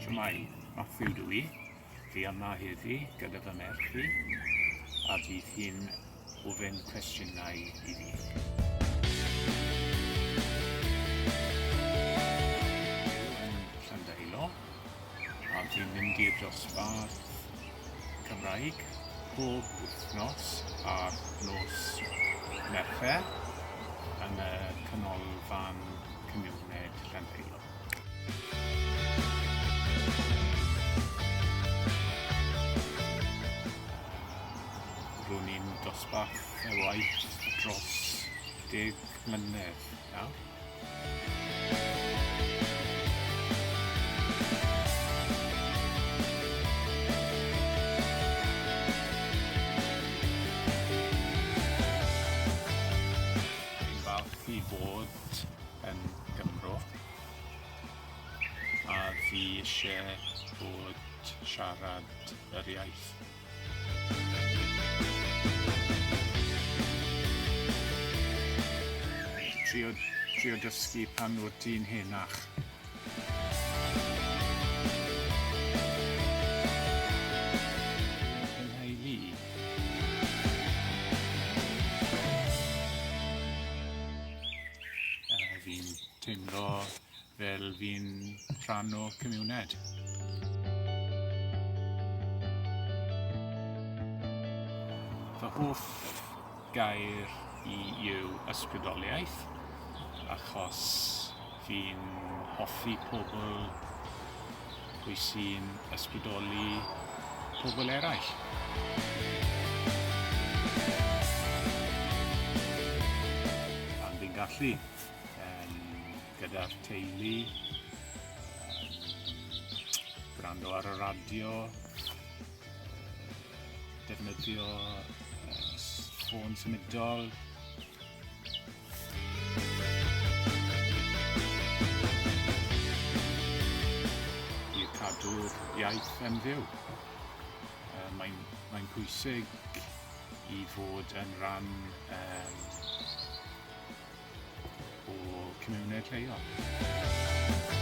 Shwmae, Matthew dwi. Fi yma heddi gyda fy merch fi, a bydd hi'n ofyn cwestiynau i fi. Yn Llandeilo, a fi'n mynd i'r dosbarth Cymraeg pob wythnos ar nos Mercher yn y Canolfan Cymuned Llandeilo. Ro'n i'n dosbarth y waith dros 10 mlynedd nawr. Fi'n falch i fod yn Gymro a fi eisiau bod siarad yr iaith. Trio dysgu pan wyt ti'n henach. Fy nheulu. Fi'n teimlo fel fi'n rhan o cymuned. Fy hoff gair yw ysbrydoliaeth, achos fi'n hoffi pobl pwy sy'n ysbrydoli pobl eraill. Pan fi'n gallu, gyda'r teulu, gwrando ar y radio, defnyddio ffôn symudol, cadw'r iaith yn fyw. Mae'n pwysig i fod yn rhan o cymuned lleol.